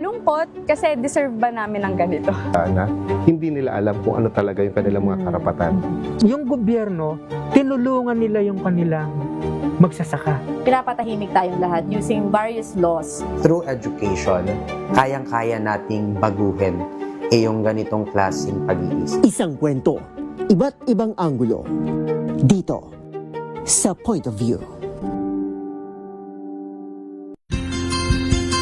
Lungkot kasi deserve ba namin ng ganito? Na hindi nila alam kung ano talaga yung kanilang mga karapatan. Yung gobyerno, tinulungan nila yung kanilang magsasaka. Pinapatahimik tayong lahat using various laws. Through education, kayang-kaya nating baguhin yung ganitong klaseng pag-iisip. Isang kwento, iba't ibang anggulo. Dito, sa Point of View.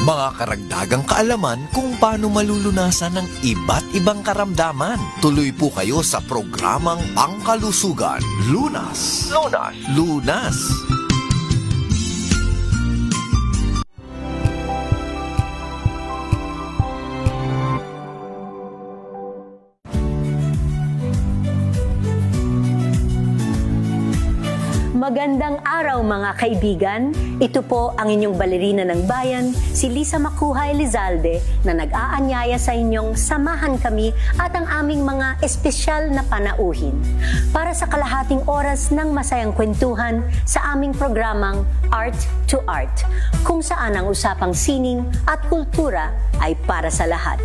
Mga karagdagang kaalaman kung paano malulunasan ng iba't ibang karamdaman. Tuloy po kayo sa programang Pangkalusugan, Lunas. Lunas. Lunas. Magandang araw mga kaibigan. Ito po ang inyong balerina ng bayan, si Lisa Makuhay Lizalde, na nag-aanyaya sa inyong samahan kami at ang aming mga espesyal na panauhin para sa kalahating oras ng masayang kwentuhan sa aming programang Art to Art, kung saan ang usapang sining at kultura ay para sa lahat.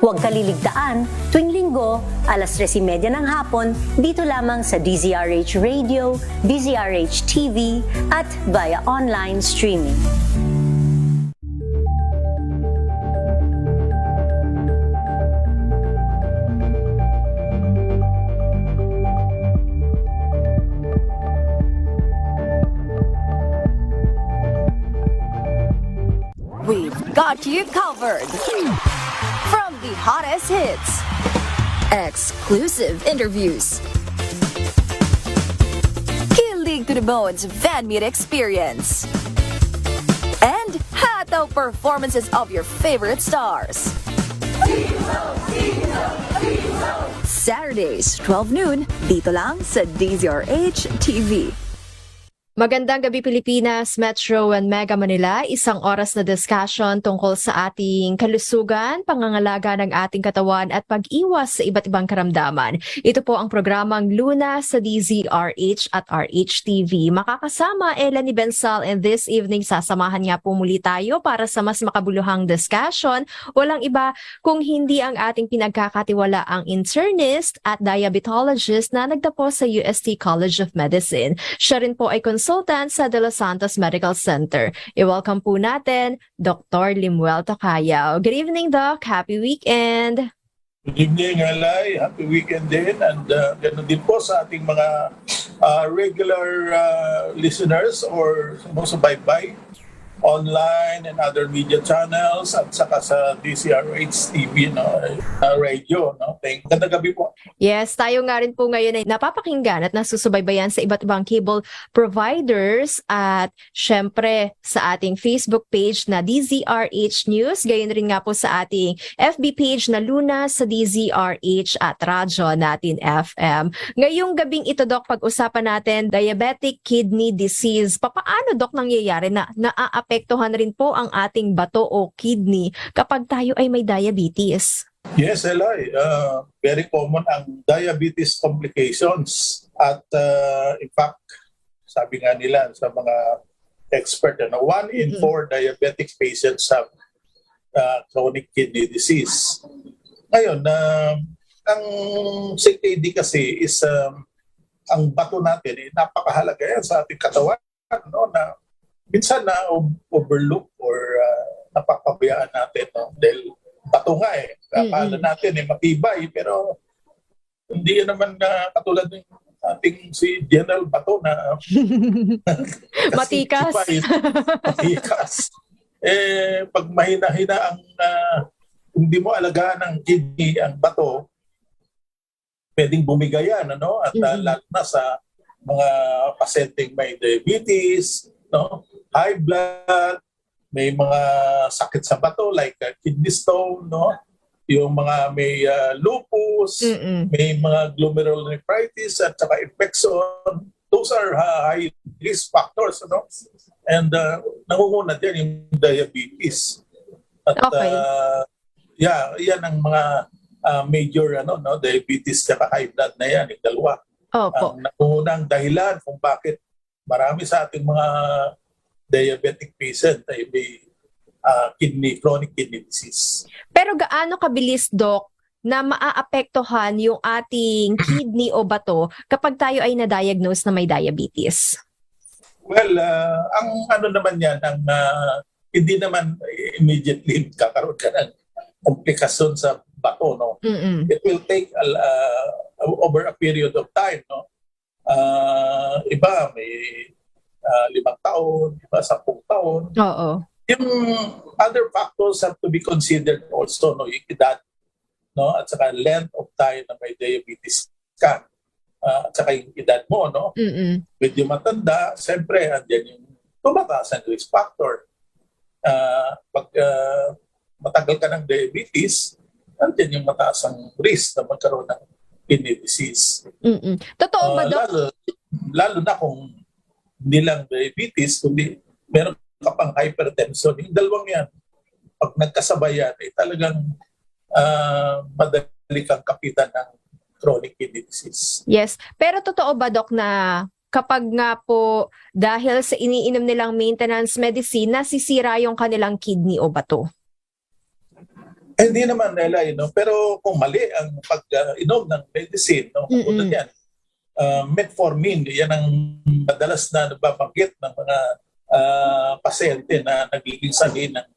Huwag kaliligtaan, tuwing linggo, alas 3:30 ng hapon, dito lamang sa DZRH Radio, DZRH TV, at via online streaming. We've got you covered. From the hottest hits, exclusive interviews, kilig to the bones fan meet experience, and hataw performances of your favorite stars. Saturdays, 12 noon, dito lang sa DZRH TV. Magandang gabi Pilipinas, Metro and Mega Manila. Isang oras na discussion tungkol sa ating kalusugan, pangangalaga ng ating katawan at pag-iwas sa iba't ibang karamdaman. Ito po ang programang Luna sa DZRH at RHTV. Makakasama Eleni Bensal, and this evening sasamahan nga po muli tayo para sa mas makabuluhang discussion. Walang iba kung hindi ang ating pinagkakatiwalaang internist at diabetologist na nagtapo sa UST College of Medicine. Siya rin po ay consultant sa De Los Santos Medical Center. I-welcome po natin Dr. Limuel Tocayo. Good evening, Doc. Happy weekend. Good evening, Alay. Happy weekend din. And ganoon din po sa ating mga regular listeners or sumusubaybay online and other media channels at saka sa DZRH TV radio. No? Gandang gabi po. Yes, tayo nga rin po ngayon ay napapakinggan at nasusubaybayan sa iba't ibang cable providers at syempre sa ating Facebook page na DZRH News. Gayon rin nga po sa ating FB page na Luna sa DZRH at Radyo Natin FM. Ngayong gabing ito, Doc, pag-usapan natin diabetic kidney disease. Paano, Doc, nangyayari na naaapektuhan rin po ang ating bato o kidney kapag tayo ay may diabetes? Yes, Eli. Very common ang diabetes complications. At in fact, sabi nga nila sa mga expert, 1 in 4 diabetic patients have chronic kidney disease. Ngayon, ang CKD kasi is ang bato natin, napakahalaga yan sa ating katawan. No? Na minsan na overlook or napapabayaan natin. No? Dahil bato nga Akala natin matibay, pero hindi yan naman katulad ng ating si General Bato na matikas. Matikas. Pag mahina-hina ang hindi mo alagaan ng kidney ang bato, pwedeng bumigayan, ano? At lalo na sa mga pasyenteng may diabetes, no? High blood, may mga sakit sa bato like kidney stone, no? Yung mga may lupus, may mga glomerulonephritis at saka infection. Those are high risk factors, no? And nangunguna din yung diabetes. At yan ang mga major diabetes at high blood na yan, yung dalawa. Ang nangungunang dahilan kung bakit marami sa ating mga diabetic patient ay may chronic kidney disease. Pero gaano kabilis, Doc, na maaapektuhan yung ating kidney o bato kapag tayo ay na-diagnose na may diabetes? Well, ang ano naman yan, hindi naman immediately kakaroon ka ng komplikasyon sa bato, no? It will take over a period of time, no? Iba may 5 taon, iba 10 taon. Oo. Yung other factors have to be considered also, no? Yung edad, no? At saka length of time na may diabetes ka. At saka yung edad mo, no? Medyo matanda, siyempre, andyan yung tumataas ang risk factor. Pag matagal ka ng diabetes, andyan yung mataas ang risk na magkaroon ng kidney disease. Totoo ba, Doc? Lalo na kung hindi lang diabetes, kundi meron ka pang hypertension. Yung dalawang yan, pag nagkasabay yan, talagang madali kang kapitan ng chronic kidney disease. Yes. Pero totoo ba, Doc, na kapag nga po dahil sa iniinom nilang maintenance medicine, nasisira yung kanilang kidney o bato? Hindi naman nila, pero kung mali ang pag-inom ng medicine, no, katulad yan, metformin, yan ang madalas na nababanggit ng mga pasyente na nagiging sanhi ng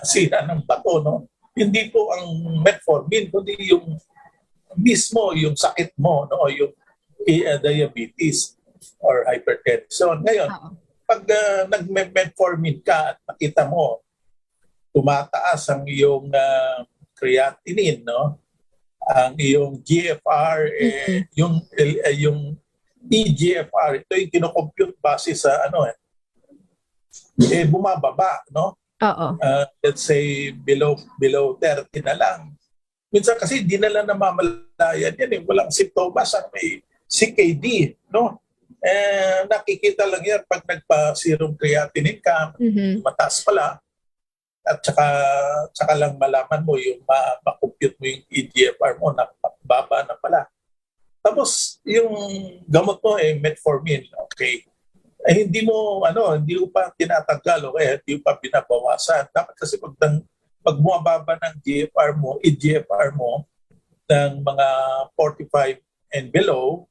sira ng bato, no? Hindi po ang metformin, kundi yung mismo yung sakit mo, no, yung diabetes or hypertension. Ngayon, pag nag-metformin ka at nakita mo tumataas ang iyong creatinine, no? Ang iyong GFR, yung eGFR, ito yung kinocompute base sa bumababa, no? Let's say below 30 na lang. Minsan kasi di na lang namamalayan yan, walang simptomas ang may CKD, no? Nakikita lang yan pag nagpa-serum creatinine ka, mataas pala. At saka lang malaman mo yung ma-compute mo yung eGFR mo na baba na pala. Tapos yung gamot mo metformin, okay. Hindi mo pa tinatanggal o kaya hindi mo pa binabawasan. Dapat kasi pag bumababa ng eGFR mo ng mga 45 and below,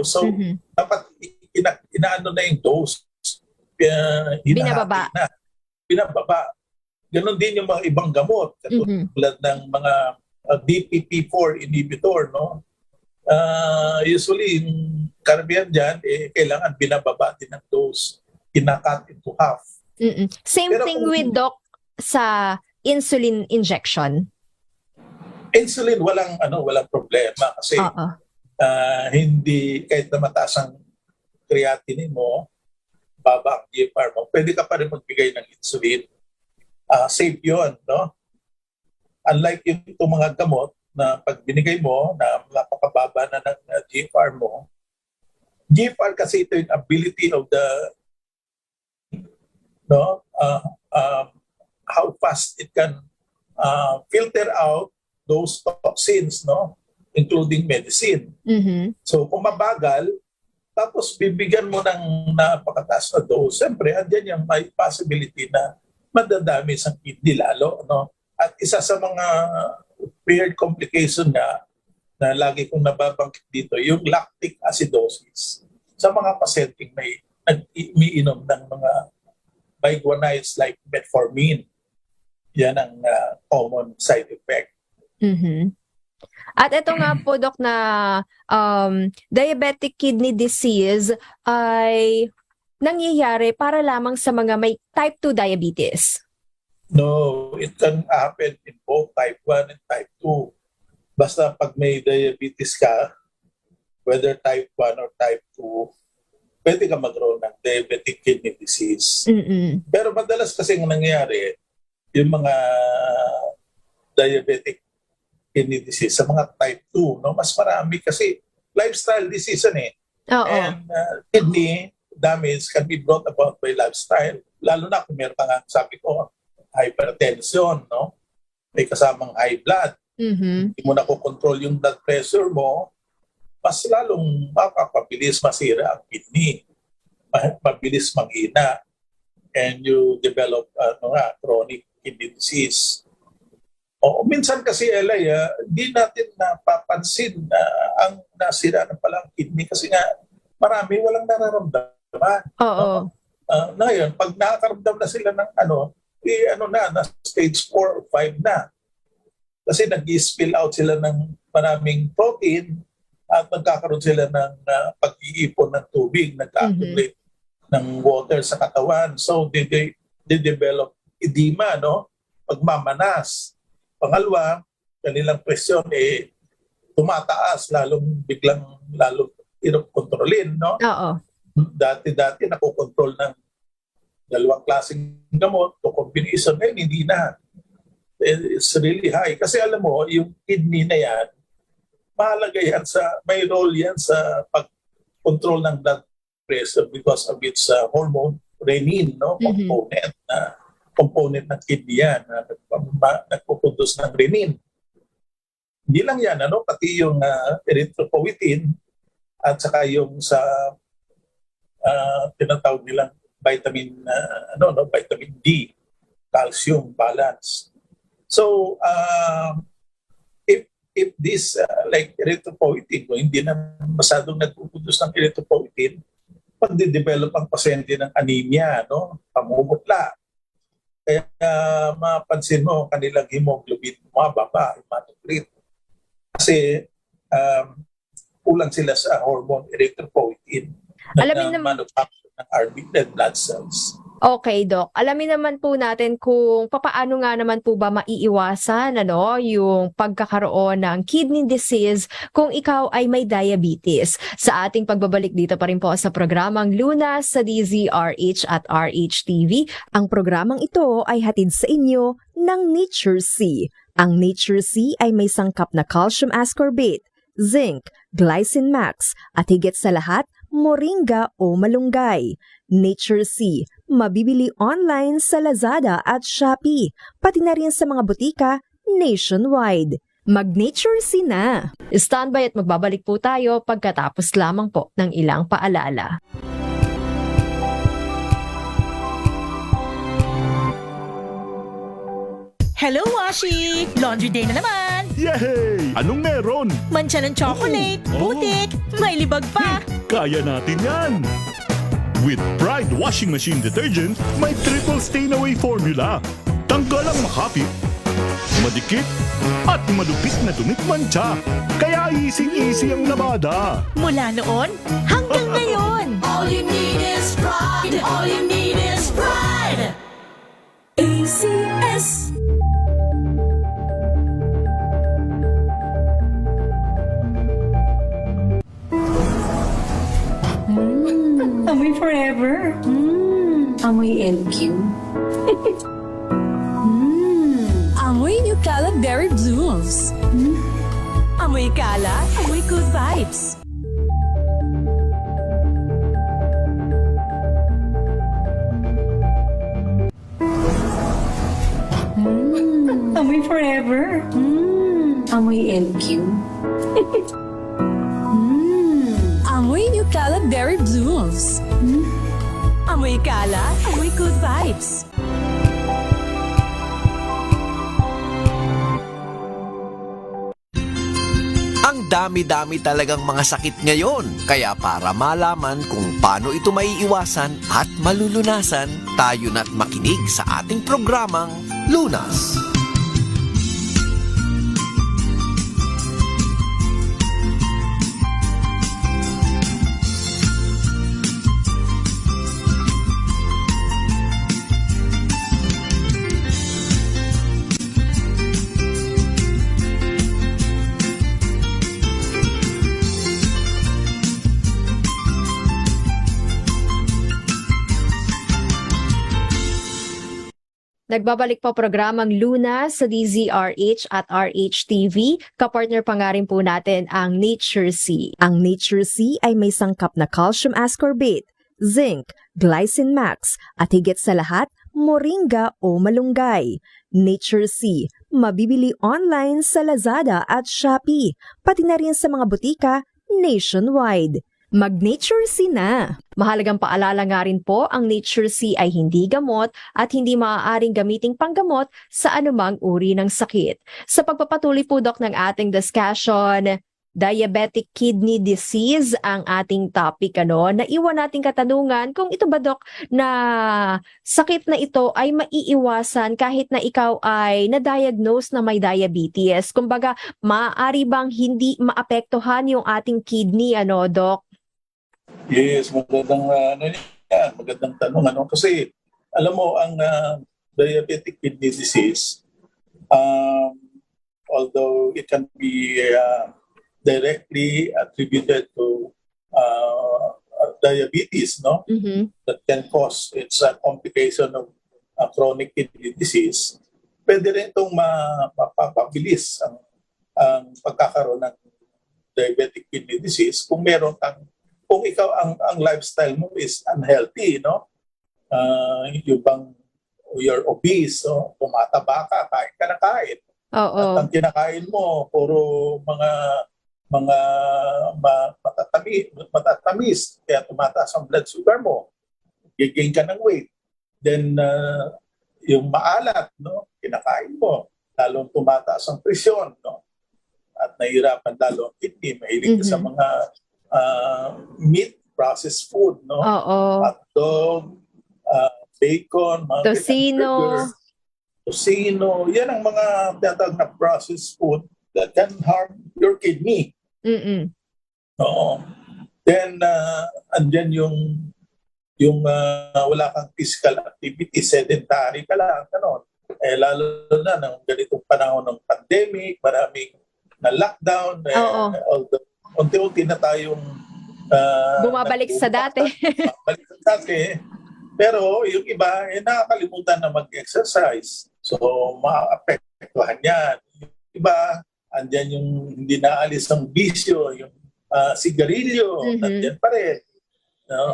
so dapat inaano na yung dose. Binababa. Ganon din yung mga ibang gamot, katulad ng mga DPP-4 inhibitor, no? Usually, yung karamihan dyan, kailangan binababa din ang dose. Kinakat into half. Same pero thing with Doc sa insulin injection. Insulin, walang problema kasi hindi, kahit na mataas ang creatinine mo, baba ang GFR mo, pwede ka pa rin magbigay ng insulin. Safe yun, no? Unlike yung mga gamot na pag binigay mo na napakababa na ng GFR mo, GFR kasi ito yung ability of the how fast it can filter out those toxins, no? Including medicine. So kung mabagal, tapos bibigyan mo ng napakataas na dose, siyempre, andyan yung may possibility na madadami sa kidney lalo, no? At isa sa mga weird complication na lagi kong nababanggit dito, yung lactic acidosis. Sa mga pasyenteng may umiinom ng mga biguanides like metformin, yan ang common side effect. At ito nga po, Doc, na diabetic kidney disease ay nangyayari para lamang sa mga may type 2 diabetes. No, it can happen in both type 1 and type 2. Basta pag may diabetes ka, whether type 1 or type 2, pwede ka magkaroon ng diabetic kidney disease. Pero madalas kasi nangyayari, yung mga diabetic kidney disease sa mga type 2, no? Mas marami kasi lifestyle disease and kidney damage can be brought about by lifestyle. Lalo na kung meron ka nga, sabi ko, hypertension, no? May kasamang high blood. Hindi mo na control yung blood pressure mo, mas lalong mapapabilis masira ang kidney. Mabilis manghina. and you develop chronic kidney disease. O minsan kasi Eli, di natin napapansin na ang nasira na palang kidney kasi nga marami walang nararamdaman. Oo. Ngayon, pag nakakaramdam na sila ng na stage 4 or 5 na. Kasi nag-spill out sila ng maraming protein at nagkakaroon sila ng pag-iipon ng tubig, nag-accumulate ng water sa katawan. So they develop edema, no? Pagmamanas. Pangalawa, kanilang presyon tumataas, lalong kontrolin, no? Oo. Dati nakokontrol ng dalawang klaseng gamot o combination. Ngayon, hindi na. It's really high. Kasi alam mo, yung kidney na yan, mahalaga yan may role yan sa pag-control ng blood pressure because of its hormone, renin, no? Component ng kidney yan, nagpuproduce ng renin. Hindi lang yan, pati yung erythropoietin at saka yung sa tinatawag nilang vitamin D, calcium balance. So if this like erythropoietin, hindi na masyadong nagpuproduce ng erythropoietin, pag-develop ang pasyente ng anemia, no? Pamumutla. Kaya mapansin mo kanilang hemoglobin mababa, hematocrit. Kasi kulang sila sa hormone erythropoietin na manufacture ng red blood cells. Okay, Doc. Alamin naman po natin kung papaano nga naman po ba maiiwasan yung pagkakaroon ng kidney disease kung ikaw ay may diabetes. Sa ating pagbabalik dito pa rin po sa programang Lunas sa DZRH at RH-TV, ang programang ito ay hatid sa inyo ng Nature C. Ang Nature C ay may sangkap na calcium ascorbate, zinc, glycine max, at higit sa lahat, moringa o malunggay. Nature C, mabibili online sa Lazada at Shopee, pati na rin sa mga butika nationwide. Mag-Nature C na! Standby at magbabalik po tayo pagkatapos lamang po ng ilang paalala. Hello, Washi! Laundry day na naman! Yay! Anong meron? Mancha ng chocolate, putik, may libag pa! Kaya natin yan! With Pride Washing Machine Detergent, may triple stain-away formula. Tanggal ang makapit, madikit, at malupit na dumit-mancha. Kaya easy-easy ang labada. Mula noon hanggang ngayon! All you need is pride! All you need is pride! ACS! Amoy forever. Amoy LQ. Amoy New Cala Berry Blooms. Amoy kala, amoy good vibes. Amoy forever. Amoy LQ. Amoy New Cala Berry Blooms. Amoy kala, amoy good vibes. Ang dami-dami talagang mga sakit ngayon. Kaya para malaman kung paano ito maiiwasan at malulunasan, tayo na't makinig sa ating programang Lunas. Nagbabalik po programang Lunas sa DZRH at RH-TV. Kapartner pa nga rin po natin ang Nature C. Ang Nature C ay may sangkap na calcium ascorbate, zinc, glycine max, at higit sa lahat, moringa o malunggay. Nature C, mabibili online sa Lazada at Shopee, pati na rin sa mga butika nationwide. Mag-Nature C na! Mahalagang paalala nga rin po, ang Nature C ay hindi gamot at hindi maaaring gamiting panggamot sa anumang uri ng sakit. Sa pagpapatuloy po, Dok, ng ating discussion, diabetic kidney disease ang ating topic, Naiwan nating katanungan kung ito ba, Dok, na sakit na ito ay maiiwasan kahit na ikaw ay na-diagnose na may diabetes. Kumbaga, maaari bang hindi maapektuhan yung ating kidney, Dok? Yes, magandang magandang tanong, kasi alam mo ang diabetic kidney disease, although it can be directly attributed to diabetes, that can cause it's a complication of chronic kidney disease. Pwede rin itong mapapabilis ang pagkakaroon ng diabetic kidney disease kung ikaw ang lifestyle mo is unhealthy, you're obese, tumataba ka, kain ka na kain. Oo. At ang kinakain mo puro mga matatamis, kaya tumataas ang blood sugar mo, gigain ka ng weight. Then yung maalat, kinakain mo, lalong tumataas ang presyon, at nahihirapan lalo ang kidney, mahilig ka sa mga meat, processed food, hotdog, bacon, mga tocino, yan ang mga tinatawag na processed food that can harm your kidney. Oo. Then, andyan yung wala kang physical activity, sedentary ka lang, lalo na ng ganitong panahon ng pandemic, maraming na lockdown, although unti-unti na tayong bumabalik sa dati. Bumabalik sa dati. Pero yung iba, nakakalimutan na mag-exercise. So, maapektuhan yan. Yung iba, andyan yung hindi naalis ng bisyo, yung sigarilyo, andyan pa rin.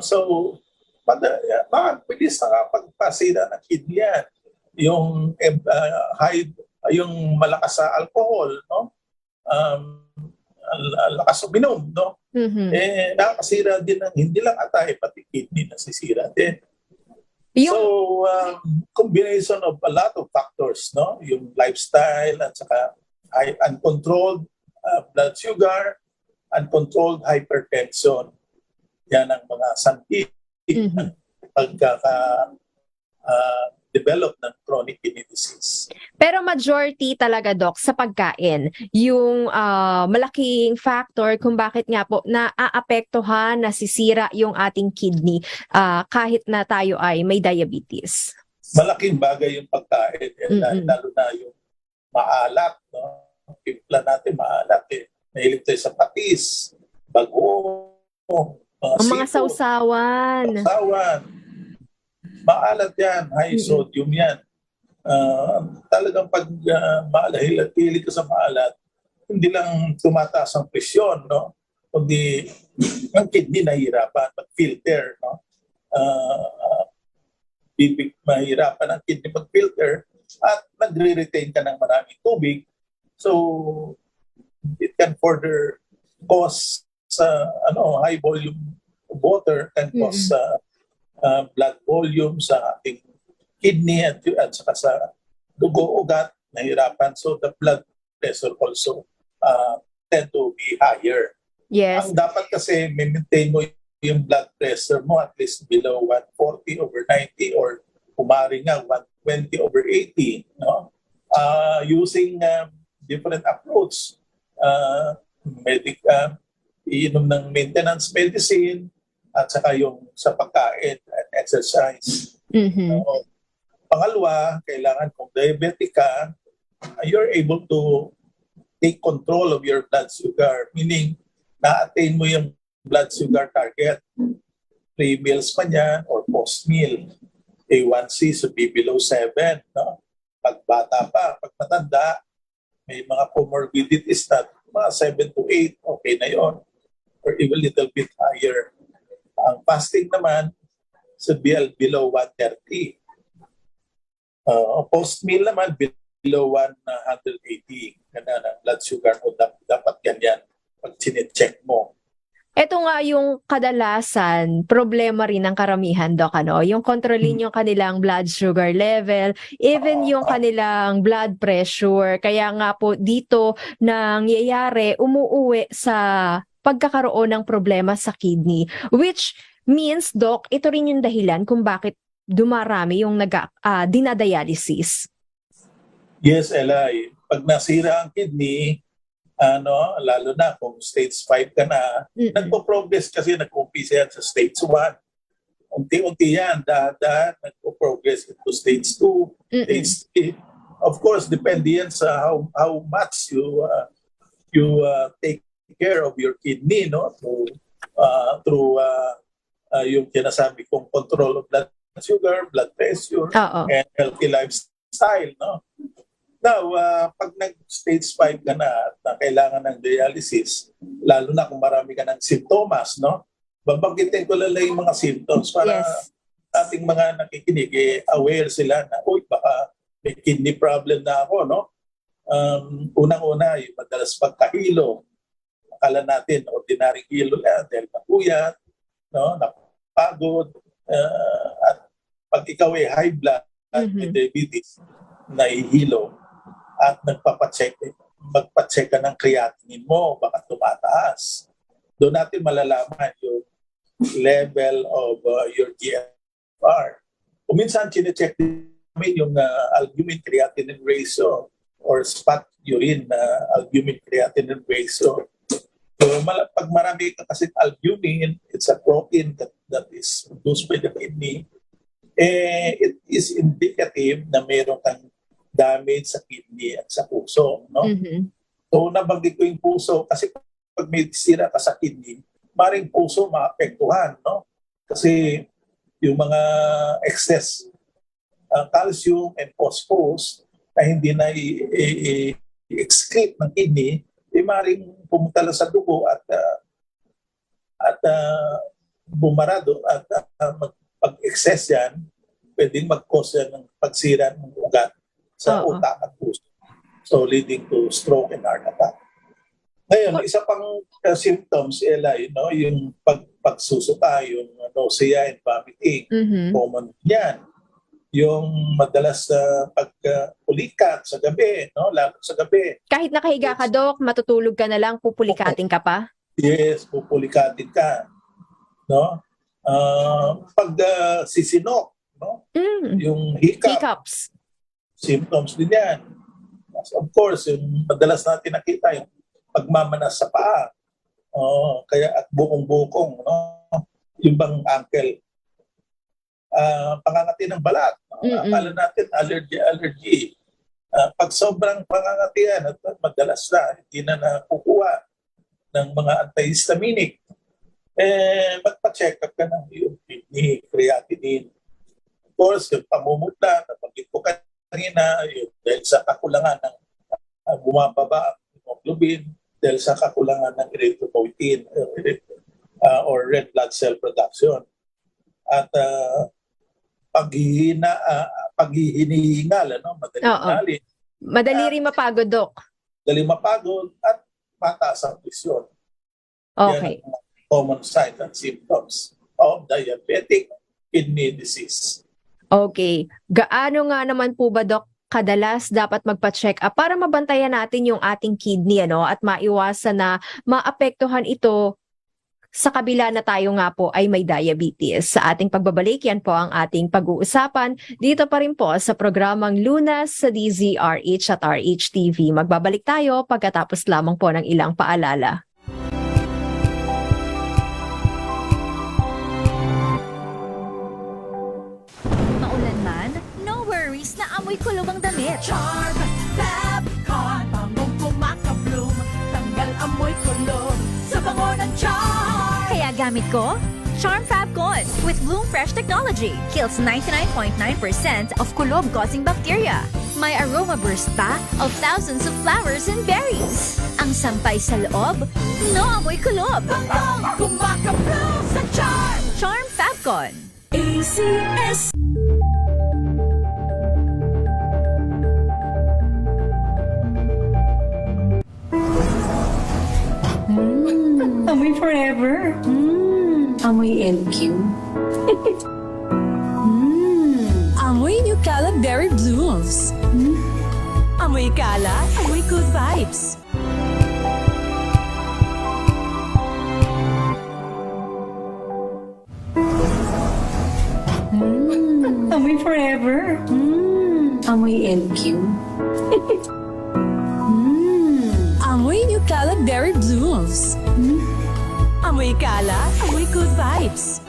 So, mabilis nakapagpasira ng kidney yan. Yung yung malakas sa alcohol, lakas uminom, nakakasira din ng hindi lang atay, pati kidney nasisira din. So, combination of a lot of factors, yung lifestyle at saka uncontrolled blood sugar, uncontrolled hypertension. Yan ang mga sanhi ng pagkaka-develop ng chronic kidney disease. Pero majority talaga, Doc, sa pagkain, yung malaking factor kung bakit nga po naaapektuhan, nasisira yung ating kidney kahit na tayo ay may diabetes. Malaking bagay yung pagkain, lalo na yung maalat, Timpla natin maalat, Mahilig tayo sa patis, bago, ang mga sausawan. Maalat yan, high sodium yan. Talagang pag hilig ka sa maalat, hindi lang tumataas ang presyon, kundi ang kidney nahihirapan mag-filter, mahirapan ang kidney mag-filter at nagre-retain ka ng maraming tubig. So, it can further cause high volume of water can cause blood volume sa ating kidney at saka sa dugo-ugat, nahirapan. So the blood pressure also tend to be higher. Yes. Ang dapat kasi maintain mo yung blood pressure mo at least below 140/90 or kumari nga 120/80. Using different approach. Iinom ng maintenance medicine at saka yung sa pagkain and exercise. Pangalawa, kailangan kung diabetic ka, you're able to take control of your blood sugar, meaning na-attain mo yung blood sugar target. Pre-meals pa niyan or post-meal. A1C should be below 7. Pag bata pa, pag matanda, may mga comorbidities na mga 7 to 8, okay na yon, or even a little bit higher. Ang fasting naman should be below 130. Post-meal naman below 180. Ganyan ang blood sugar mo. Dapat ganyan pag sinecheck mo. Ito nga yung kadalasan, problema rin ng karamihan, Doc, ano? Yung kontrolin yung kanilang blood sugar level, even yung kanilang blood pressure. Kaya nga po dito nangyayari, umuuwi sa pagkakaroon ng problema sa kidney. Which means, Doc, ito rin yung dahilan kung bakit dumarami yung dinadialysis. Yes, Eli. Pag nasira ang kidney, lalo na kung stage 5 ka na, nagpo-progress kasi nag-umpisa yan sa stage 1. Unti-unti yan, dahan-dahan, nagpo-progress into stage 2, stage 3. Of course, depende yan sa how much you take care of your kidney, no? Through yung sinasabi kong control of blood sugar, blood pressure, and healthy lifestyle, no? Now, pag nag-stage 5 ka na at kailangan ng dialysis, lalo na kung marami ka ng simptomas, no? Babanggitin ko lang yung mga symptoms para ating mga nakikinig, aware sila na, uy, baka may kidney problem na ako, no? Unang-una, yung madalas pagkahilo. Akala natin, ordinary hilo lang dahil napuyat, no? Napagod, at pag ikaw ay high blood, may diabetes, nahihilo, at magpapacheck ka ng creatinine mo, baka tumataas. Doon natin malalaman yung level of your GFR. Kung minsan, chinecheck namin yung albumin creatinine ratio or spot urine albumin creatinine ratio. So, pag marami ka kasi albumin, it's a protein that is produced by the kidney. It is indicative na mayroon kang damage sa kidney at sa puso, no? So, nabanggit ko yung puso kasi pag may sira ka sa kidney, maring puso maapektuhan, no? Kasi yung mga excess calcium and phosphorus na hindi na i-excrete ng kidney, maring pumunta lang sa dugo at bumarado at pag-excess yan, pwedeng mag-cause yan ng pagsira ng ugat sa utak at puso. So, leading to stroke and heart attack. Ngayon, isa pang symptoms, Eli, no, yung pagsusuka, yung nausea and vomiting, common yan. Yung madalas pagpulikat sa gabi, no, lalo sa gabi. Kahit nakahiga ka, Doc, matutulog ka na lang, pupulikatin ka pa? Yes, pupulikatin ka. No? Pag sisinok, no? Yung hiccups. Symptoms din yan. Of course, yung madalas natin nakita yung pagmamanas sa paa. Kaya at bukong-bukong, no? Yung bang ankle. Pangangati ng balat. Akala natin allergy. Pag sobrang pangangatian at madalas na, hindi na nakukuha ng mga antihistaminic, magpa-check up ka ng yung kidney, creatinine. Of course, yung pamumutla, nabanggit ko kanina, yung dahil sa kakulangan ng bumababa ang hemoglobin, dahil sa kakulangan ng erythropoietin or red blood cell production. At paghihinihingal, madali rin mapagod, Doc. Madali mapagod at mataas ang presyon. Okay. Yan ang common signs and symptoms of diabetic kidney disease. Okay. Gaano nga naman po ba, Doc, kadalas dapat magpa-check up para mabantayan natin yung ating kidney, at maiwasan na maapektuhan ito sa kabila na tayo nga po ay may diabetes. Sa ating pagbabalik, yan po ang ating pag-uusapan dito pa rin po sa programang Lunas sa DZRH at RHTV. Magbabalik tayo pagkatapos lamang po ng ilang paalala. Maulan man, no worries na amoy kulog ang damit. Charm Fabcon, bangong kumakabloom, tanggal amoy kulog sa bango ng charm. Kaya gamit ko, Charm Fabcon with Bloom Fresh technology. Kills 99.9% of kulob-causing bacteria. May aroma burst pa of thousands of flowers and berries. Ang sampay sa loob, no amoy kulob. Bangong kumakabloom sa charm. Charm Fabcon. ACS. Amoy forever. Amoy LQ. Amoy New Caleb Berry Blooms. Amoy kalat, amoy good vibes. Amoy forever. Amoy LQ. Amoy New Caleb Berry Blooms. Amoy kalat, amoy good vibes.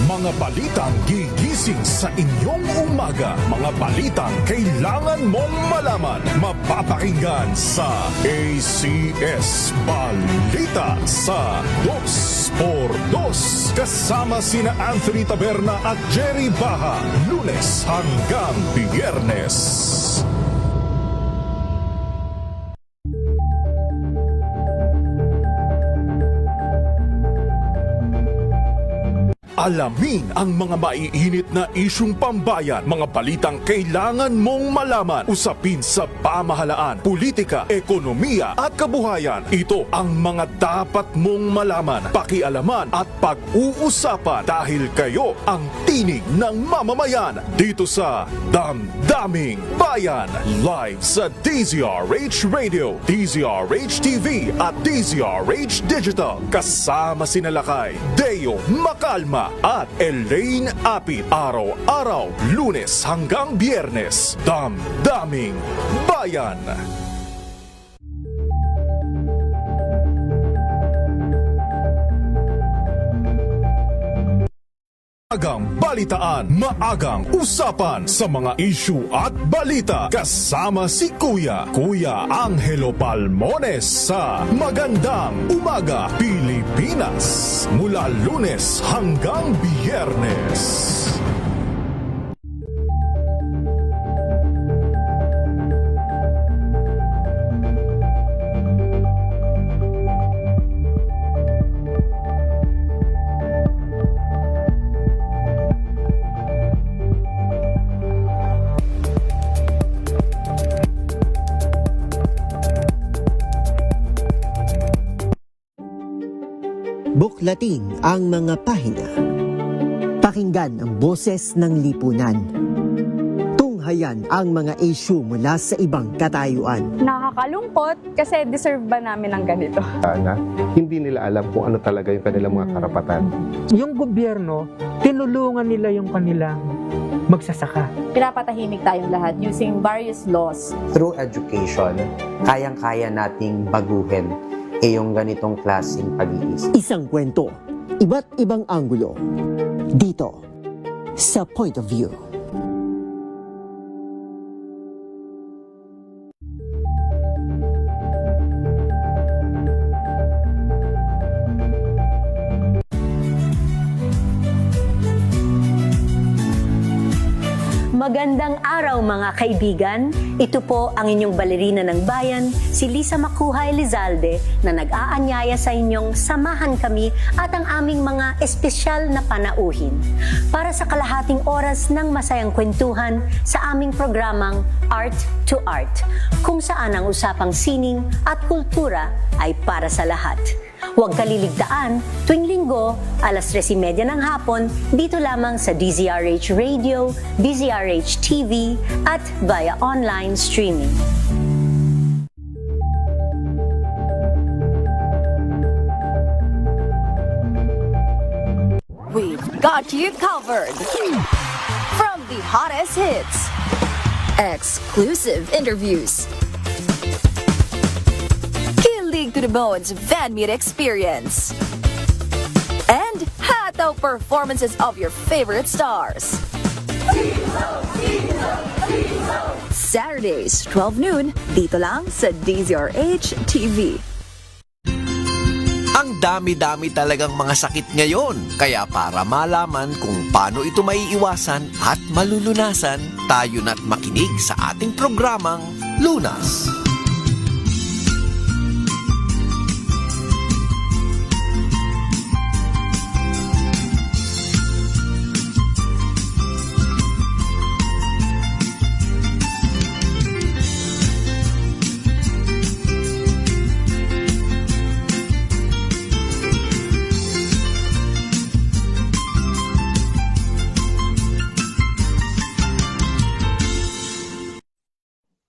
Mga balitang gigising sa inyong umaga. Mga balitang kailangan mong malaman. Mapapakinggan sa ACS Balita sa 2x2. Kasama sina Anthony Taberna at Jerry Baha. Lunes hanggang Biyernes. Alamin ang mga maiinit na isyung pambayan, mga balitang kailangan mong malaman, usapin sa pamahalaan, politika, ekonomiya at kabuhayan. Ito ang mga dapat mong malaman, pakialaman at pag-uusapan dahil kayo ang tinig ng mamamayan dito sa Damdaming Bayan. Live sa DZRH Radio, DZRH TV at DZRH Digital. Kasama sina Lakay, Deo Macalma at Elaine Apit. Araw-araw, Lunes hanggang Biyernes. Damdaming Bayan. Maagang balitaan, maagang usapan sa mga issue at balita. Kasama si Kuya Angelo Palmones sa Magandang Umaga Pilipinas. Mula Lunes hanggang Biyernes. Buklatin ang mga pahina. Pakinggan ang boses ng lipunan. Tunghayan ang mga issue mula sa ibang katayuan. Nakakalungkot kasi deserve ba namin ng ganito? Na hindi nila alam kung ano talaga yung kanilang mga karapatan. Yung gobyerno, tinulungan nila yung kanilang magsasaka. Pinapatahimik tayong lahat using various laws. Through education, kayang-kaya nating baguhin yung ganitong klaseng pag-iisip. Isang kwento, iba't ibang anggulo. Dito, sa Point of View. Magandang araw mga kaibigan. Ito po ang inyong balerina ng bayan, si Lisa Makuhay Lizalde, na nag-aanyaya sa inyong samahan kami at ang aming mga espesyal na panauhin para sa kalahating oras ng masayang kwentuhan sa aming programang Art to Art, kung saan ang usapang sining at kultura ay para sa lahat. Huwag kaliligtaan, tuwing linggo, 3:30 ng hapon, dito lamang sa DZRH Radio, DZRH TV, at via online streaming. We've got you covered. From the hottest hits, exclusive interviews, to the bones fan meet experience, and hataw performances of your favorite stars. Saturdays, 12 noon, dito lang sa DZRH TV. Ang dami-dami talagang mga sakit ngayon. Kaya para malaman kung paano ito maiiwasan at malulunasan, tayo na't makinig sa ating programang Lunas.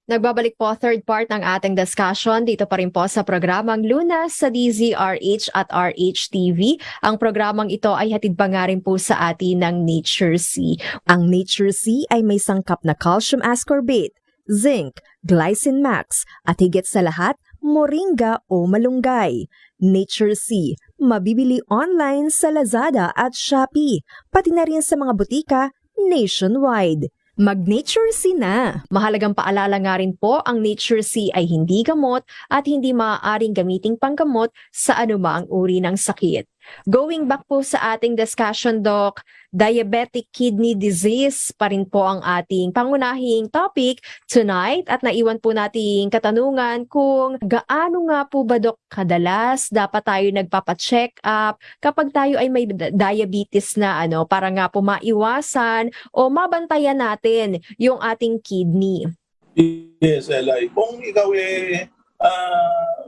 Nagbabalik po third part ng ating discussion dito pa rin po sa programang Lunas sa DZRH at RH-TV. Ang programang ito ay hatid pa nga rin po sa atin ng Nature C. Ang Nature C ay may sangkap na calcium ascorbate, zinc, glycine max at higit sa lahat, moringa o malunggay. Nature C, mabibili online sa Lazada at Shopee, pati na rin sa mga butika nationwide. Mag-Nature C na! Mahalagang paalala nga rin po, ang Nature C ay hindi gamot at hindi maaaring gamiting panggamot sa anumang uri ng sakit. Going back po sa ating discussion, Doc, diabetic kidney disease pa rin po ang ating pangunahing topic tonight at naiwan po nating katanungan kung gaano nga po ba, Doc, kadalas dapat tayo nagpapacheck up kapag tayo ay may diabetes na para nga po maiwasan o mabantayan natin yung ating kidney. Yes, Eli. Kung ikaw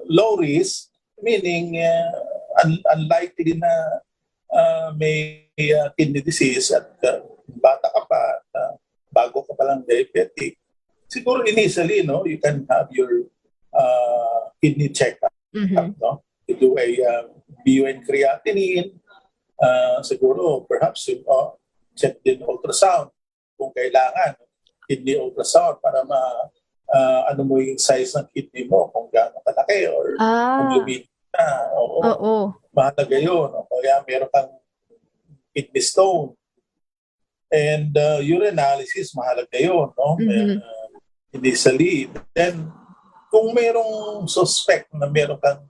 low risk, meaning unlikely na may kidney disease at bata ka pa, bago ka pa lang diabetic, siguro initially, you can have your kidney check-up. No? You do a BUN creatinine, siguro perhaps check din ultrasound kung kailangan, kidney ultrasound para ano mo yung size ng kidney mo, kung gaano kalaki or kung lumit na. Oo. Mahalaga yun. Kaya meron kang kidney stone. And urinalysis, mahalaga yun. No? Initially. Then, kung merong suspect na meron kang,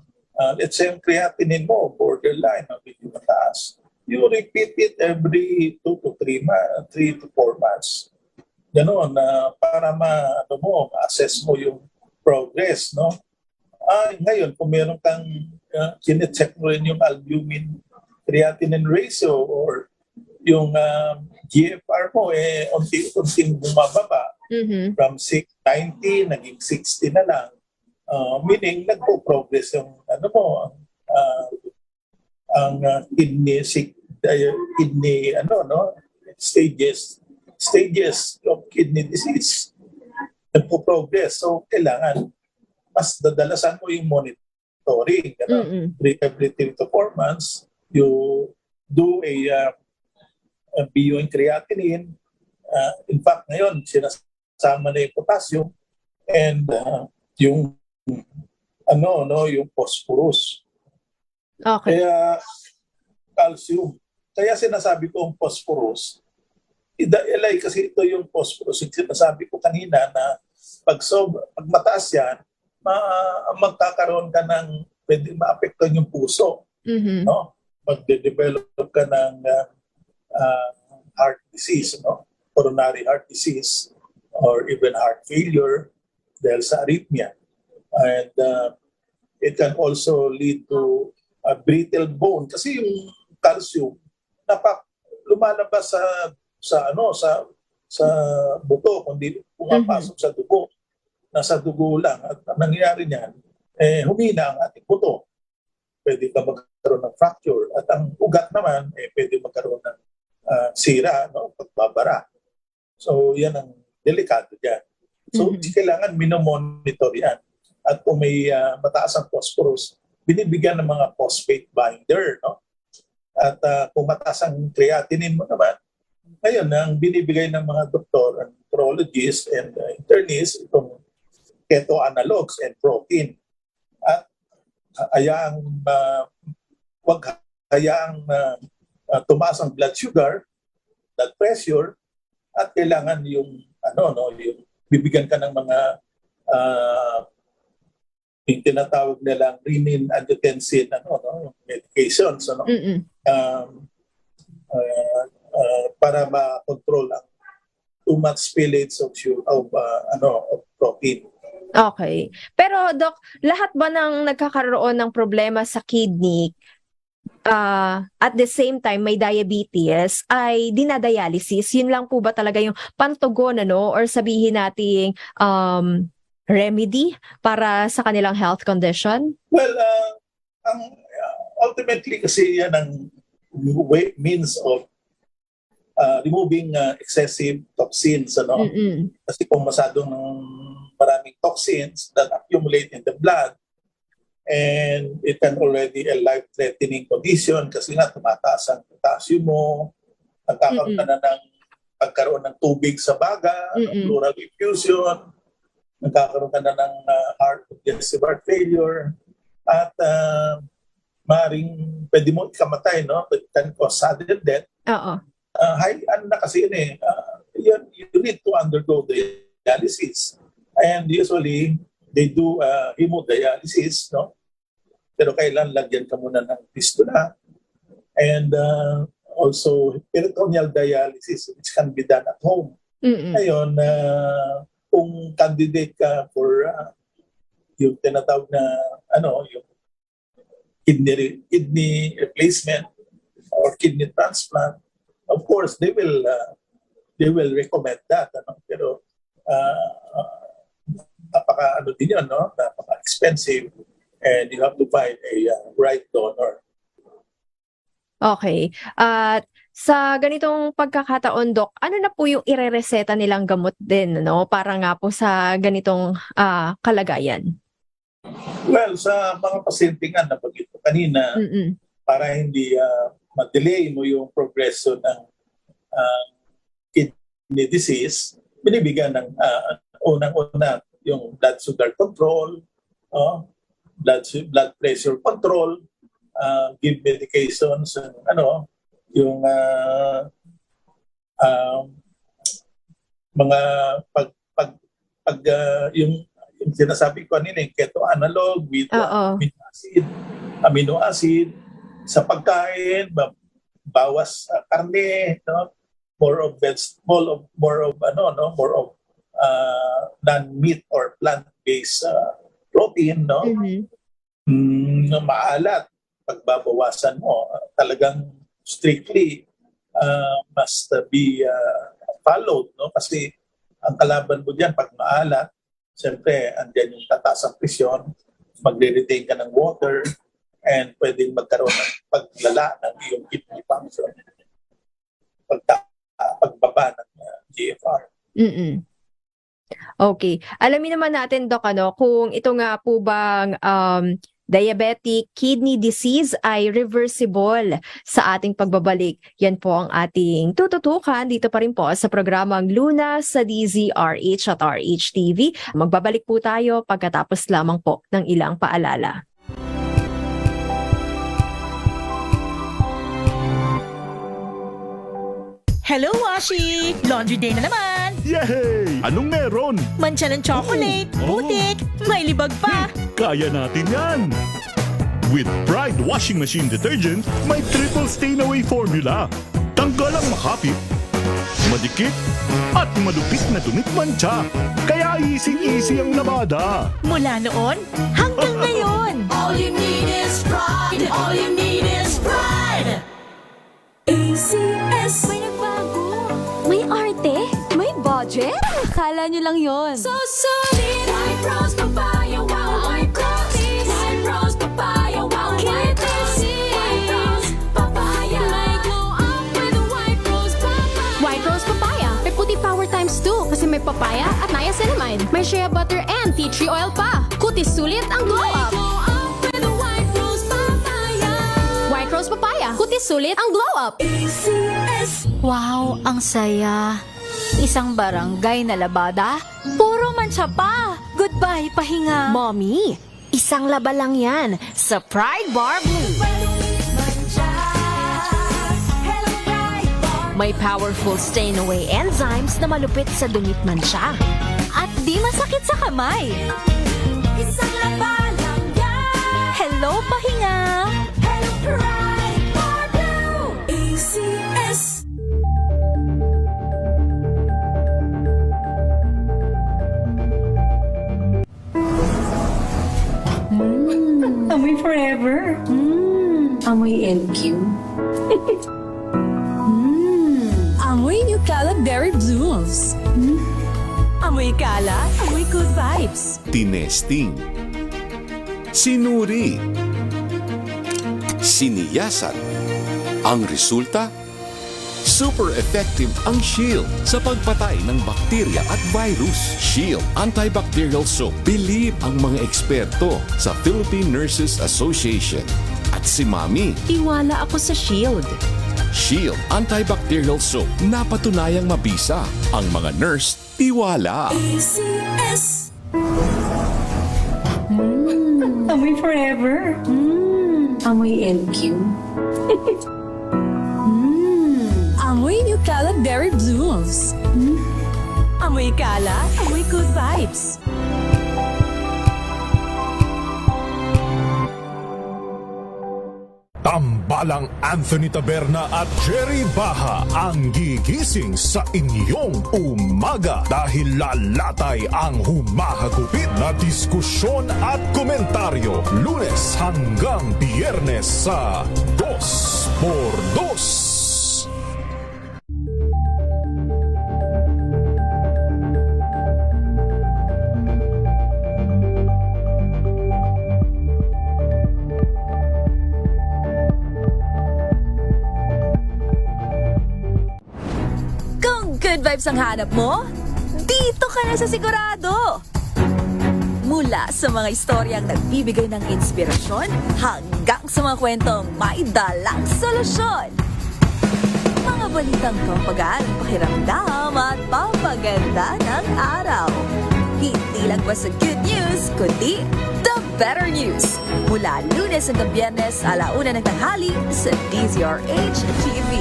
let's say, ang creatinine mo, borderline, medyo mataas, you repeat it every 2 to 3 to 4 months. Ganon, para ma-assess mo yung progress, no? Ngayon, kung meron kang chinecheck mo rin yung albumin creatinine ratio or yung GFR mo, unti-unting bumababa from 90, naging 60 na lang. Meaning, nagpo-progress yung ang kidney stages of kidney disease. Nagpo-progress. So, kailangan mas dadalasan mo yung monitoring. Every 3 to 4 months, you do a BUN creatinine. In fact, ngayon, sinasama na yung potassium and yung phosphorus. Okay. Kaya calcium. Kaya sinasabi ko ang phosphorus. Kasi ito yung phosphorus. Sinasabi ko kanina na pag mataas yan, magkakaroon ka ng, pwede maapektuhan yung puso. No? Magde-develop ka ng heart disease, coronary heart disease, or even heart failure dahil sa arrhythmia. And it can also lead to a brittle bone kasi yung calcium lumalabas sa buto, kundi pumapasok sa dugo. Nasa dugo lang. At ang nangyayari niyan, humina ang ating buto. Pwede ka magkaroon ng fracture. At ang ugat naman, pwede magkaroon ng sira, pagbabara. So, yan ang delikado dyan. So, kailangan minomonitor yan. At kung may mataas ang phosphorus, binibigyan ng mga phosphate binder. At kung mataas ang creatinine mo naman, ngayon, ang binibigay ng mga doktor, and nephrologists, and internists, itong keto analogs and protein. At huwag hayaang tumaas ang blood sugar, blood pressure, at kailangan yung bibigyan ka ng mga yung tinatawag nilang renin-angiotensin medications para ma-control ang too much spillage of protein. Okay. Pero Doc, lahat ba ng nagkakaroon ng problema sa kidney at the same time may diabetes ay dinadialysis? Yun lang po ba talaga yung pantugon or sabihin nating remedy para sa kanilang health condition? Well, ultimately kasi yan ang means of removing excessive toxins. Kasi kung masadong maraming toxins that accumulate in the blood, and it can already a life-threatening condition kasi nga tumataas ang potassium mo, nagkakaroon ka na ng pagkaroon ng tubig sa baga, pleural effusion, nagkakaroon ka na ng congestive heart failure, at maaaring pwede mo ikamatay, no? It can cause sudden death. Oo. Ano na kasi yun eh, you need to undergo the dialysis. And usually, they do hemodialysis, no? Pero kailan lagyan ka muna ng fistula. And also, peritoneal dialysis, which can be done at home. Ngayon, kung candidate ka for yung tinatawag na, yung kidney replacement or kidney transplant, of course, they will recommend that. Pero, napaka-din yun, no? Napaka-expensive, and you have to find a right donor. Okay. At sa ganitong pagkakataon, Doc, ano na po yung irereseta nilang gamot din, no? Para nga po sa ganitong kalagayan? Well, sa mga pasyente nga na pag-ito kanina, para hindi ma-delay mo yung progression ng kidney disease, binibigyan ng unang-una yung blood sugar control, blood pressure control, give medications, yung mga yung sinasabi ko kanina, keto analog with amino acid sa pagkain, bawas karne, no? more of non-meat or plant-based protein, no? Maalat, pagbabawasan mo, talagang strictly must be followed, no? Kasi ang kalaban mo diyan pag maalat, siyempre andyan yung tataas ang presyon, magre-retain ka ng water, and pwedeng magkaroon ng paglala ng iyong kidney function. Pagbaba ng GFR. Okay. Alamin naman natin, Doc, kung ito nga po bang diabetic kidney disease ay reversible sa ating pagbabalik. Yan po ang ating tututukan dito pa rin po sa programang Luna sa DZRH at RHTV. Magbabalik po tayo pagkatapos lamang po ng ilang paalala. Hello, Washi! Laundry day na naman! Yay! Anong meron? Mancha ng chocolate, putik, may libag pa! Kaya natin yan! With Pride Washing Machine Detergent, may triple stain-away formula. Tanggal ang makapit, madikit, at malupit na dumit-mancha. Kaya easy-easy ang labada. Mula noon hanggang ngayon! All you need is pride. All you need is pride. ACS. May nagbago. May arte. May budget. Akala nyo lang yon. So solid. White rose papaya. Wow, white rose. White rose papaya. Wow, white rose. White rose papaya. May glow up with a white rose papaya. White rose papaya. May puti power times 2 kasi may papaya at niacinamide. May shea butter and tea tree oil pa. Kutis sulit ang glow up. Glow up with a white rose papaya. White rose papaya. Kutis sulit ang glow up. ACS. Wow, ang saya! Isang barangay na labada, puro mancha pa! Goodbye, pahinga! Mommy, isang laba lang yan sa Pride Bar Blue. May powerful stain-away enzymes na malupit sa dumit mancha. At di masakit sa kamay! Isang laba lang yan. Hello, pahinga! Hello, Pride Bar Blue. ACS. Amoy forever. Amoy LQ. Amoy New Cala Berry Blooms. Amoy Cala, amoy good vibes. Tinesting, sinuri, siniyasan. Ang resulta, Super effective ang Shield sa pagpatay ng bakterya at virus. Shield Antibacterial Soap. Believe ang mga eksperto sa Philippine Nurses Association. At si Mami, Tiwala ako sa Shield. Shield Antibacterial Soap. Napatunayang mabisa. Ang mga nurse, tiwala. ACS. Amoy forever. Amoy LQ. Amoy Nutella Berry Blooms. Amoy kala, amoy good vibes. Tambalang Anthony Taberna at Jerry Baha ang gigising sa inyong umaga dahil lalatay ang humahagupit na diskusyon at komentaryo Lunes hanggang Biyernes sa 2x2. Kung good vibes ang hanap mo, dito ka na sa sigurado! Mula sa mga istoryang nagbibigay ng inspirasyon hanggang sa mga kwentong may dalang solusyon. Mga balitang pampagaan ang pakiramdam at papaganda ng araw. Hindi lang ba sa good news, kundi the better news. Mula Lunes hanggang Biyernes, 1:00 ng tanghali sa DZRH TV.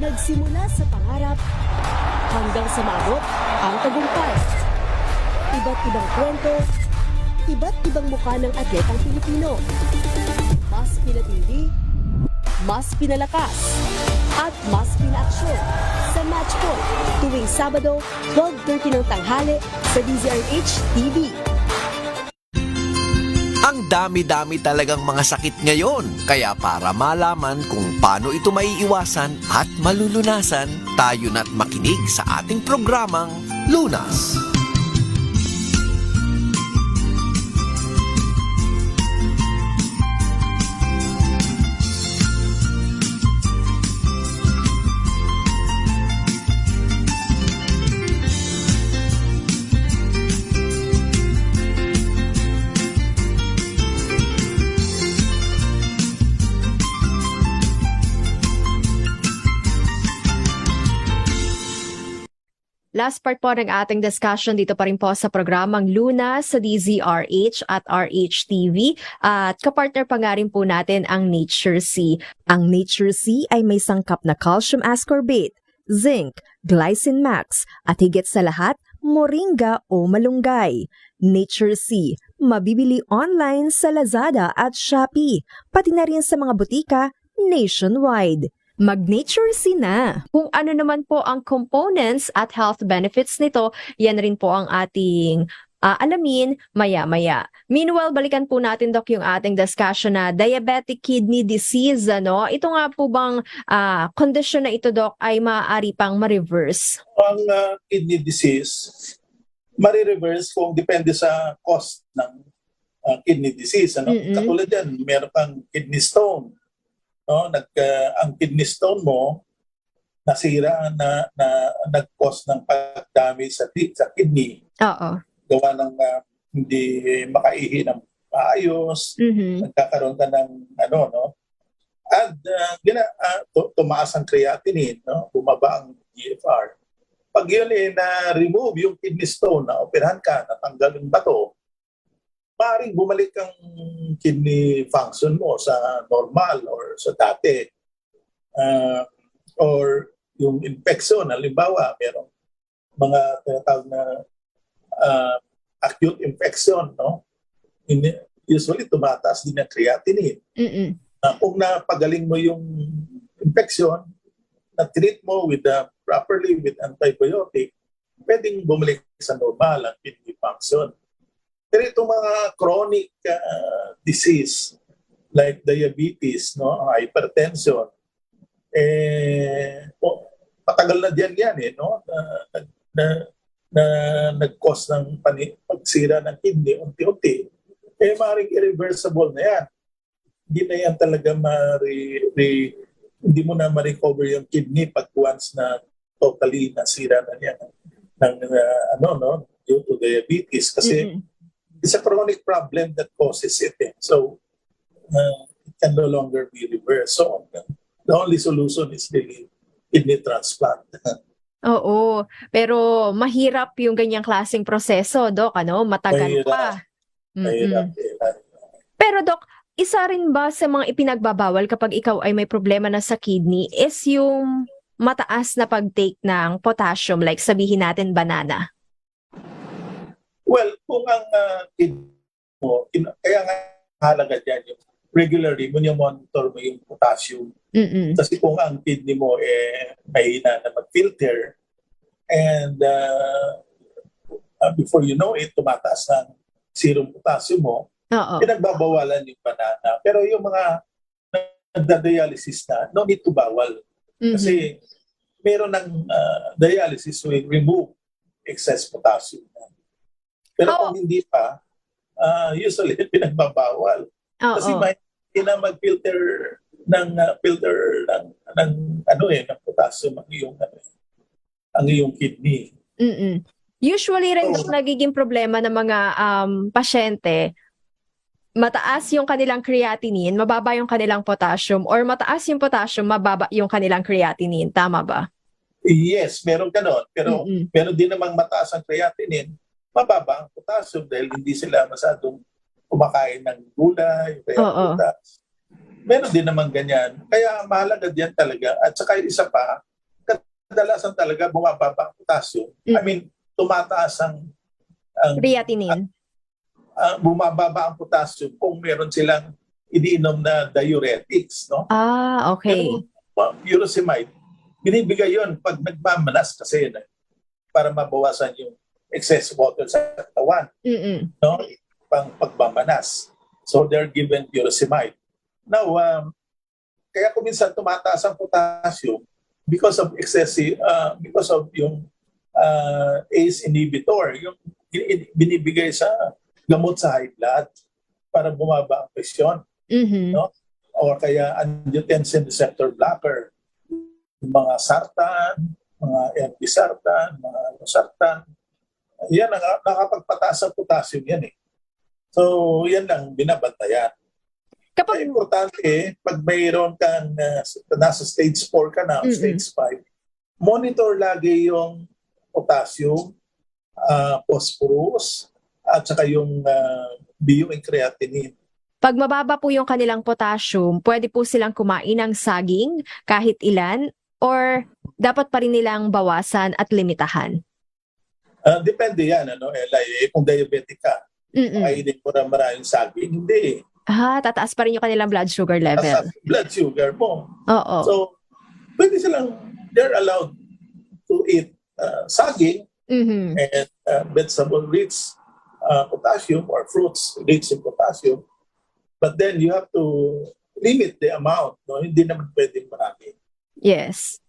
Nagsimula sa pangarap hanggang sa maabot ang tagumpay. Iba't ibang kwento, iba't ibang mukha ng atletang Pilipino. Mas pinatindi, mas pinalakas, at mas pinaaksyon sa Match Point tuwing Sabado, 12:30 ng tanghali sa DZRH TV. Ang dami-dami talagang mga sakit ngayon. Kaya para malaman kung paano ito maiiwasan at malulunasan, tayo na't makinig sa ating programang Lunas. Last part po ng ating discussion dito pa rin po sa programang Lunas sa DZRH at RHTV at kapartner pa nga rin po natin ang Nature C. Ang Nature C ay may sangkap na calcium ascorbate, zinc, glycine max at higit sa lahat, moringa o malunggay. Nature C, mabibili online sa Lazada at Shopee, pati na rin sa mga butika nationwide. Mag-Nature C na. Kung ano naman po ang components at health benefits nito, yan rin po ang ating alamin maya-maya. Meanwhile, balikan po natin, Doc, yung ating discussion na diabetic kidney disease. Ano? Ito nga po bang condition na ito, Doc, ay maaari pang ma-reverse? Ang kidney disease, marireverse kung depende sa cost ng kidney disease. Ano? Katulad yan, meron kang kidney stone. No, ang kidney stone mo nasira na nag-cause ng pagdami sa kidney. Oo. Gawa ng hindi makaihi ng maayos, nagkakaroon ka ng at tumaas ang creatinine, no? Bumaba ang GFR. Pag yun na-remove yung kidney stone, na operahan ka, natanggal yung bato, maaaring bumalik ang kidney function mo sa normal or sa dati. Or yung infection, halimbawa, merong mga tinatawag na acute infection, no? Usually tumataas din ang creatinine. Kung napagaling mo yung infection, na-treat mo properly with antibiotic, pwedeng bumalik sa normal ang kidney function. Pero itong mga chronic disease like diabetes, no, hypertension, patagal na diyan yan, no? na nag-cause ng pagsira ng kidney unti-unti, maaaring irreversible na yan. Hindi na yan talaga hindi mo na ma-recover yung kidney pag once na totally nasira na yan ng due to diabetes. Kasi it's a chronic problem that causes it. So, it can no longer be reversed. So, the only solution is really kidney transplant. Oo, pero mahirap yung ganyang klaseng proseso, Doc, matagal pa. Mahirap. Pero Doc, isa rin ba sa mga ipinagbabawal kapag ikaw ay may problema na sa kidney is yung mataas na pag-take ng potassium, like sabihin natin banana? Well, kung ang kidney mo, kaya nga halaga dyan yung regularly mo monitor mo yung potassium. Kasi kung ang kidney mo mahina na mag-filter and before you know it, tumataas ng serum potassium mo, pinagbabawalan yung banana. Pero yung mga nagda-dialysis na, no need to bawal. Kasi meron ng dialysis will remove excess potassium. Pero kung hindi pa, usually pinagbabawal. Kasi hindi na mag-filter ng potassium ang iyong kidney. Usually rin nagiging problema ng mga pasyente, mataas yung kanilang creatinine, mababa yung kanilang potassium, or mataas yung potassium, mababa yung kanilang creatinine. Tama ba? Yes, meron ganon. Pero meron din namang mataas ang creatinine, mababa ang potassium dahil hindi sila masyadong kumakain ng gulay, prutas. Meron din naman ganyan. Kaya mahalaga diyan talaga. At saka isa pa, kadalasan talaga bumababa ang potassium. I mean, tumataas ang creatinine. Bumababa ang potassium kung meron silang iniinom na diuretics, no? Okay. Pero, furosemide, binibigay yon pag nagmamanas kasi para mabawasan yung excess water sa katawan, no? Pang pagmamanas. So they're given furosemide. Now, kaya kung minsan tumataas ang potassium because of excessive, because of yung ACE inhibitor, yung binibigay sa gamot sa high blood para bumaba ang presyon. No? O kaya angiotensin receptor blocker, mga sartan, mga irbesartan, mga losartan. Yan ang nakapagpataas ang potassium yan eh. So yan lang binabantayan. Kaya importante, pag mayroon kang nasa stage 4 ka na, stage 5, monitor lagi yung potassium, phosphorus, at saka yung bioing creatinine. Pag mababa po yung kanilang potassium, pwede po silang kumain ng saging kahit ilan, or dapat pa rin nilang bawasan at limitahan? Depende yan, Eli. Kung diabetic ka, kainin mo na maraming saging, hindi. Tataas pa rin yung kanilang blood sugar level. Tataas blood sugar mo. Oo. So, pwede silang, they're allowed to eat saging and vegetable-rich potassium or fruits rich in potassium. But then you have to limit the amount. No? Hindi naman pwedeng marami. Yes.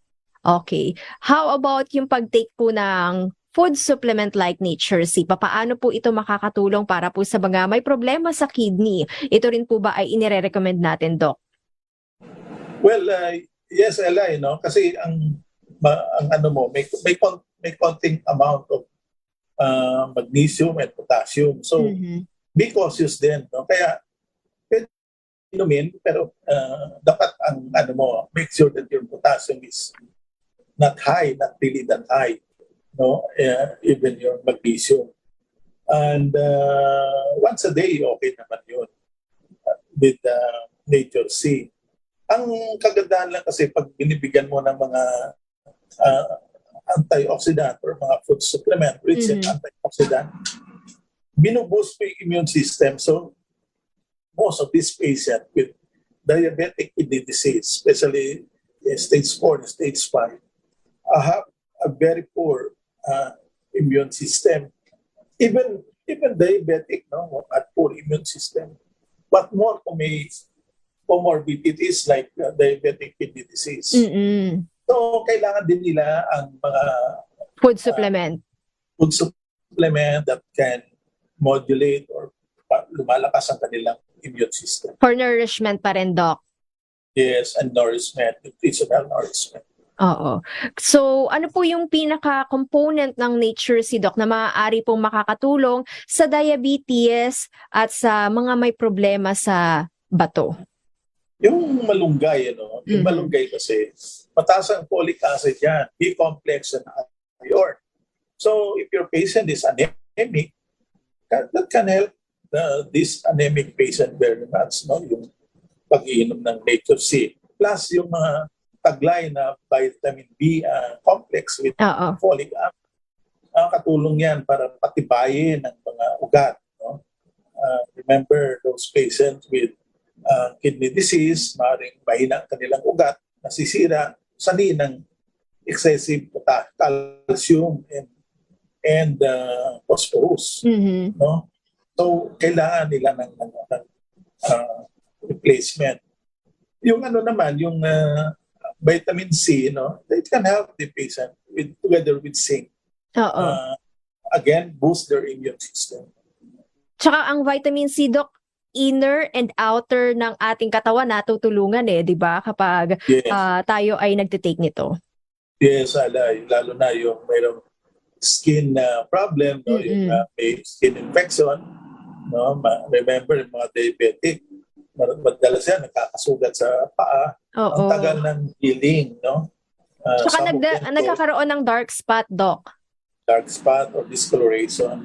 Okay. How about yung pag-take po ng food supplement like Nature C? Paano po ito makakatulong para po sa mga may problema sa kidney? Ito rin po ba ay inire-recommend natin, Doc? Well, yes, Ella, kasi ang ano mo, may konting amount of magnesium and potassium. So, be cautious din. No? Kaya, pwede inumin, pero dapat ang ano mo, make sure that your potassium is not high, not really that high. No, even your magnesium. And once a day, okay naman yun with Nature C. Ang kagandahan lang kasi pag binibigyan mo ng mga antioxidant or mga food supplement rich in antioxidant, binuboost mo yung immune system. So most of these patients with diabetic kidney disease, especially stage 4 and stage 5, have a very poor immune system. Even diabetic, at poor immune system. But more kung may comorbidities like diabetic kidney disease. So, kailangan din nila ang mga food supplement. food supplement that can modulate or lumalakas ang kanilang immune system. For nourishment pa rin, Doc. Yes, and nourishment, nutritional nourishment. Oo. So, ano po yung pinaka-component ng Nature C, Doc, na maaari pong makakatulong sa diabetes at sa mga may problema sa bato? Yung malunggay, yung malunggay kasi, mataas ang folic acid yan, B-complex and iron. So, if your patient is anemic, that can help this anemic patient very much, yung pag-iinom ng Nature C. Plus, yung mga taglay na vitamin B complex with folic acid. Nakakatulong yan para patibayin ang mga ugat. Remember, those patients with kidney disease, maaaring mahina ang kanilang ugat, nasisira, sani ng excessive calcium and phosphorus. No? So, kailangan nila ng replacement. Yung naman, yung vitamin C, it can help the patient together with zinc. Again, boost their immune system. Tsaka ang vitamin C, Doc, inner and outer ng ating katawan natutulungan di ba? Kapag tayo ay nagtitake nito. Yes, lalo na yung mayroong skin problem, yung may skin infection. Remember, yung mga diabetic, madalas yan, nakakasugat sa paa. Ang tagal ng healing, Tsaka nagkakaroon ng dark spot, Doc. Dark spot or discoloration.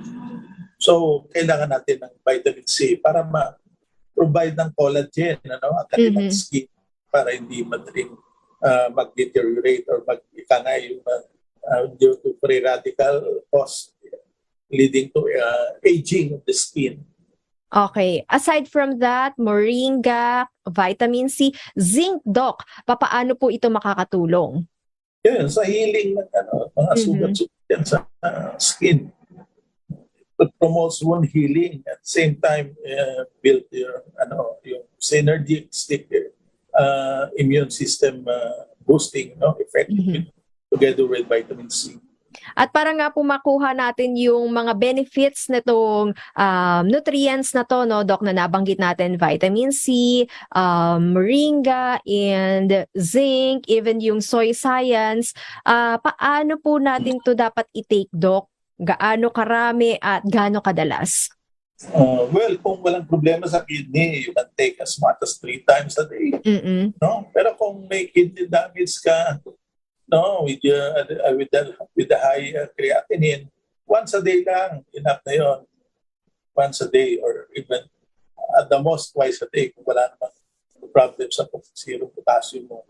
So, kailangan natin ng vitamin C para ma-provide ng collagen, ang kanilang skin para hindi madaling mag-deteriorate or mag-ikangay due to free radical cause leading to aging of the skin. Okay. Aside from that, moringa, vitamin C, zinc, Doc, papaano po ito makakatulong? Yan, sa healing ng mga sugat-sugat yan sa skin. It promotes wound healing at the same time build yung synergistic immune system boosting effect together with vitamin C. At para nga po makuha natin yung mga benefits nitong nutrients na to, Doc, na nabanggit natin, vitamin C, moringa, and zinc, even yung soy science, paano po natin to dapat i-take, Doc? Gaano karami at gaano kadalas? Well, kung walang problema sa kidney, you can take as much as 3 times a day. Pero kung may kidney damage ka, with the high creatinine, once a day lang, enough na yun. Once a day or even at the most twice a day kung wala naman problem sa serum potassium mo.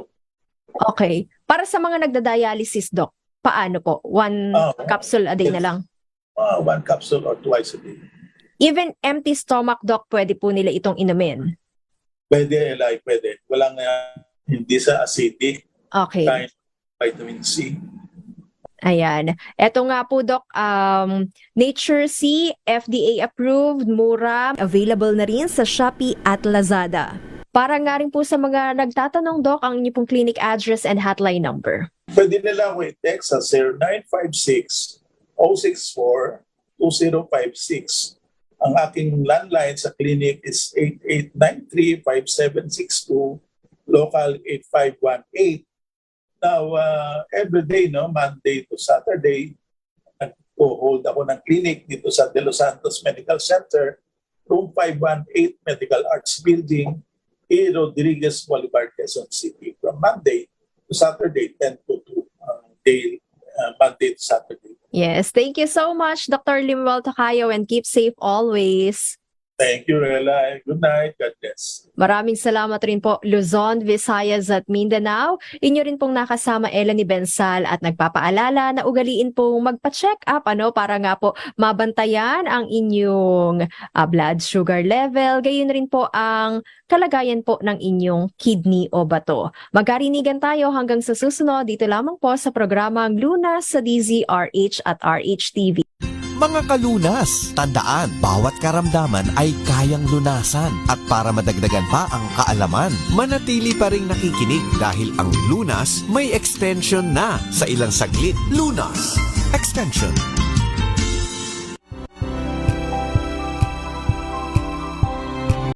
Okay. Para sa mga nagda-dialysis, Doc, paano po? 1 capsule a day na lang? 1 capsule or twice a day. Even empty stomach, Doc, pwede po nila itong inumin? Pwede. Walang hindi sa acidic. Okay. Kind vitamin C. Ayan. Ito nga po, Doc, Nature C, FDA approved, mura, available na rin sa Shopee at Lazada. Para nga rin po sa mga nagtatanong, Doc, ang inyong pong clinic address and hotline number. Pwede nila ako i-text sa 0956-064-2056. Ang aking landline sa clinic is 8893-5762, local 8518. Now, every day, Monday to Saturday, nag-hold ako ng clinic dito sa De Los Santos Medical Center, room 518 Medical Arts Building, A. Rodriguez Boulevard, Quezon City, from Monday to Saturday, 10 to 2, Monday to Saturday. Yes, thank you so much, Dr. Limuel Tocayo, and keep safe always. Thank you, Rela. Good night. God bless. Maraming salamat rin po, Luzon, Visayas at Mindanao. Inyo rin pong nakasama Elanie Bensal at nagpapaalala na ugaliin pong magpa-check up para nga po mabantayan ang inyong blood sugar level. Gayon rin po ang kalagayan po ng inyong kidney o bato. Magkarinigan tayo hanggang sa susunod dito lamang po sa programang Lunas sa DZRH at RHTV. Mga kalunas, tandaan, bawat karamdaman ay kayang lunasan. At para madagdagan pa ang kaalaman, manatili pa ring nakikinig dahil ang Lunas may extension na sa ilang saglit. Lunas Extension.